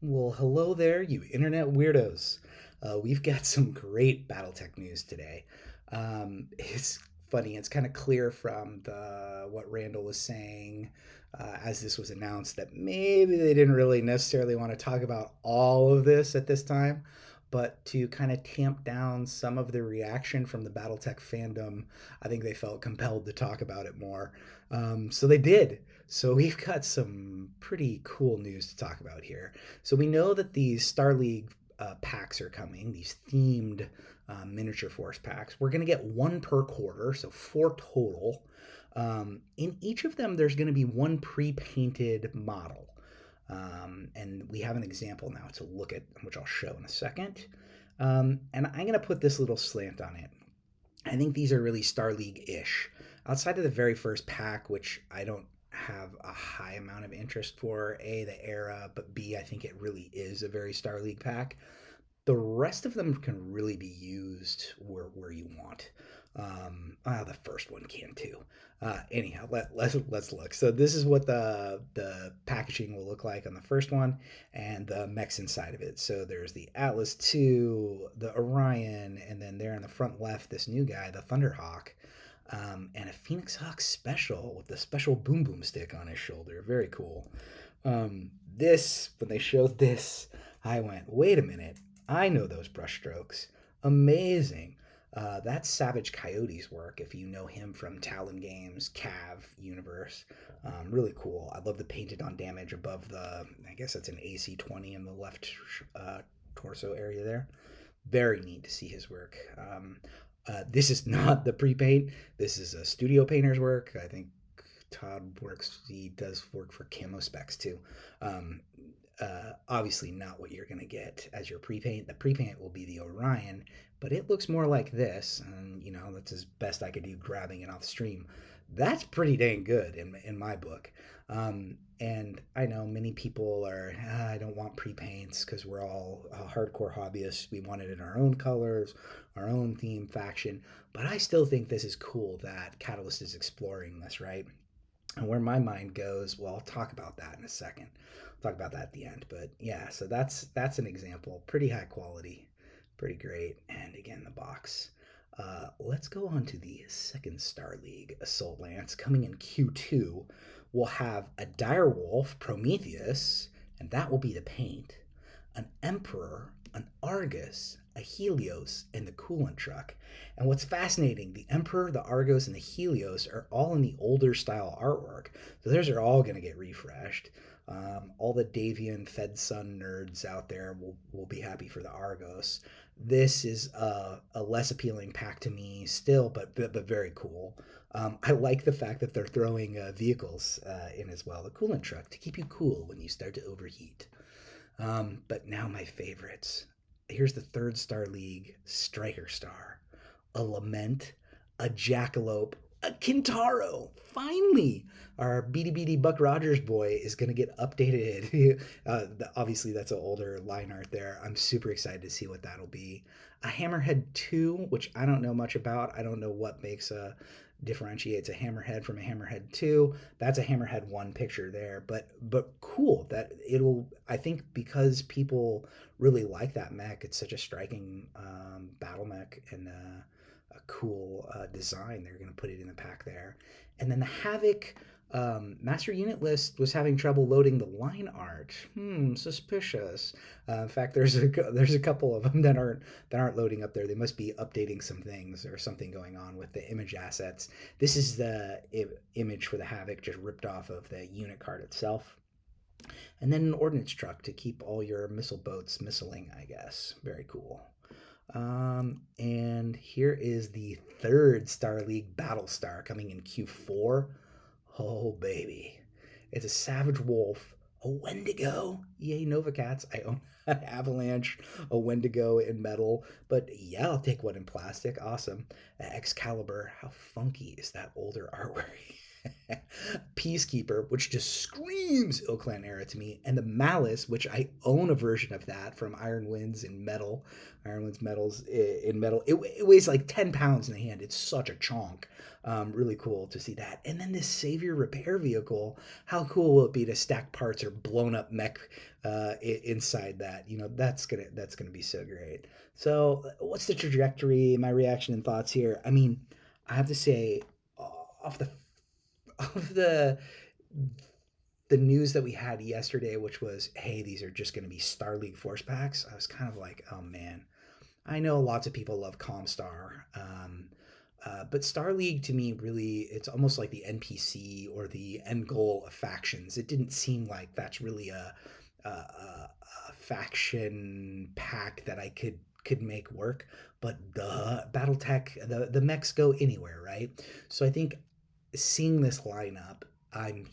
Well, hello there, you internet weirdos. We've got some great BattleTech news today. It's funny, it's kind of clear from the what Randall was saying as this was announced that maybe they didn't really necessarily want to talk about all of this at this time, but to kind of tamp down some of the reaction from the BattleTech fandom, I think they felt compelled to talk about it more. So they did. So we've got some pretty cool news to talk about here. So we know that these Star League packs are coming, these themed miniature force packs. We're going to get one per quarter, so four total. In each of them, there's going to be one pre painted model. And we have an example now to look at, which I'll show in a second. And I'm going to put this little slant on it. I think these are really Star League ish. Outside of the very first pack, which I don't have a high amount of interest for, A, the era, but B, I think it really is a very Star League pack. The rest of them can really be used where you want. The first one can too. Anyhow, let's look. So this is what the packaging will look like on the first one, and the mechs inside of it. So there's the Atlas 2, the Orion, and then there in the front left, this new guy, the Thunderhawk, and a Phoenix Hawk special with the special boom boom stick on his shoulder. Very cool. This when they showed this, I went, wait a minute. I know those brushstrokes. Amazing. That's Savage Coyote's work, if you know him from Talon Games, Cav universe. Really cool. I love the painted on damage above I guess that's an AC-20 in the left torso area there. Very neat to see his work. This is not the pre-paint. This is a studio painter's work. I think he does work for Camo Specs too. Obviously not what you're going to get as your pre-paint. The pre-paint will be the Orion, but it looks more like this, and that's as best I could do grabbing it off stream. That's pretty dang good in my book. And I know many people are, I don't want pre-paints because we're all hardcore hobbyists. We want it in our own colors, our own theme faction. But I still think this is cool that Catalyst is exploring this, right? And where my mind goes, well, I'll talk about that in a second. I'll talk about that at the end. But yeah, so that's an example. Pretty high quality, pretty great. And again, the box. Let's go on to the second Star League Assault Lance coming in Q2. We'll have a Direwolf Prometheus, and that will be the paint. An Emperor, an Argus, a Helios, and the coolant truck. And what's fascinating, the Emperor, the Argos, and the Helios are all in the older style artwork. So those are all going to get refreshed. All the Davian Fed Sun nerds out there will be happy for the Argos. This is a less appealing pack to me still, but very cool. I like the fact that they're throwing vehicles in as well. The coolant truck to keep you cool when you start to overheat. But now my favorites. Here's the third Star League Striker Star, a Lament, a Jackalope, a Kintaro. Finally, our BD Buck Rogers boy is going to get updated. Obviously, that's an older line art there. I'm super excited to see what that'll be. A Hammerhead 2, which I don't know much about. I don't know what differentiates a Hammerhead from a Hammerhead 2. That's a Hammerhead 1 picture there, but cool that I think because people really like that mech, it's such a striking battle mech and a cool design. They're going to put it in the pack there. And then the Havoc master unit list was having trouble loading the line art. Suspicious. In fact, there's a couple of them that aren't loading up there. They must be updating some things or something going on with the image assets. This is the image for the Havoc just ripped off of the unit card itself. And then an ordnance truck to keep all your missile boats missiling, I guess. Very cool. And here is the third Star League Battlestar coming in Q4. Oh, baby. It's a Savage Wolf, a Wendigo. Yay, Nova Cats. I own an Avalanche, a Wendigo in metal. But yeah, I'll take one in plastic. Awesome. Excalibur. How funky is that older artwork? Peacekeeper, which just screams Ill Clan era to me, and the Malice, which I own a version of that from Iron Winds in metal. Iron Winds metals in metal. It weighs like 10 pounds in the hand. It's such a chonk. Really cool to see that. And then this Savior repair vehicle. How cool will it be to stack parts or blown up mech inside that? That's gonna be so great. So, what's the trajectory? My reaction and thoughts here. I mean, I have to say, off the of the news that we had yesterday, which was, hey, these are just going to be Star League Force Packs. I was kind of like, oh man, I know lots of people love Comstar, but Star League to me really, it's almost like the NPC or the end goal of factions. It didn't seem like that's really a faction pack that I could make work. But the BattleTech, the mechs go anywhere, right? So I think seeing this lineup, I'm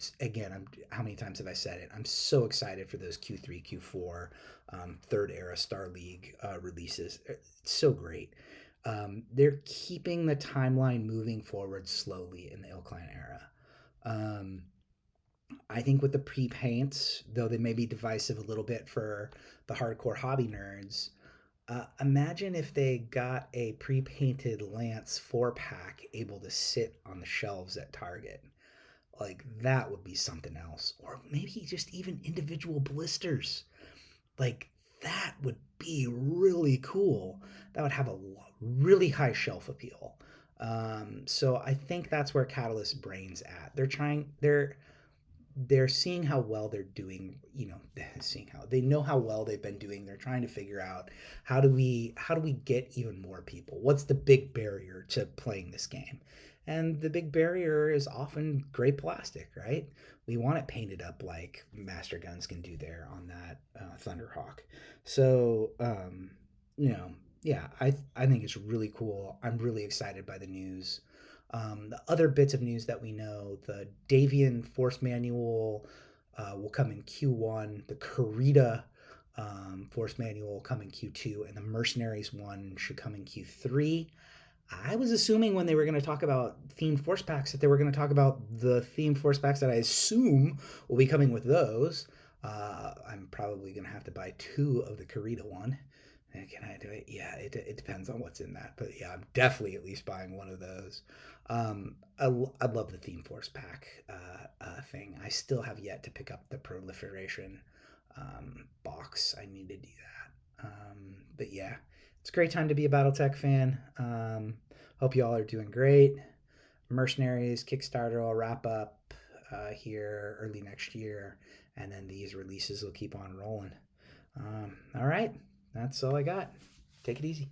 how many times have I said it? I'm so excited for those Q3, Q4, third era Star League releases. It's so great. They're keeping the timeline moving forward slowly in the Ill Clan era. Um, I think with the pre paints, though they may be divisive a little bit for the hardcore hobby nerds, imagine if they got a pre painted Lance 4 pack able to sit on the shelves at Target. Like, that would be something else. Or maybe just even individual blisters. Like, that would be really cool. That would have a really high shelf appeal. So I think that's where Catalyst Brain's at. They're seeing how well they're doing, seeing how they know how well they've been doing. They're trying to figure out how do we get even more people? What's the big barrier to playing this game? And the big barrier is often gray plastic, right? We want it painted up like Master Guns can do there on that Thunderhawk. So, yeah, I think it's really cool. I'm really excited by the news. The other bits of news that we know, the Davian Force Manual will come in Q1, the Karita Force Manual will come in Q2, and the Mercenaries one should come in Q3. I was assuming when they were going to talk about themed force packs that they were going to talk about the themed force packs that I assume will be coming with those. I'm probably going to have to buy two of the Karita one. And can I do it? Yeah, it depends on what's in that. But yeah, I'm definitely at least buying one of those. I love the Theme Force pack thing. I still have yet to pick up the Proliferation box. I need to do that. But yeah, it's a great time to be a BattleTech fan. Hope you all are doing great. Mercenaries Kickstarter will wrap up here early next year, and then these releases will keep on rolling. All right, that's all I got. Take it easy.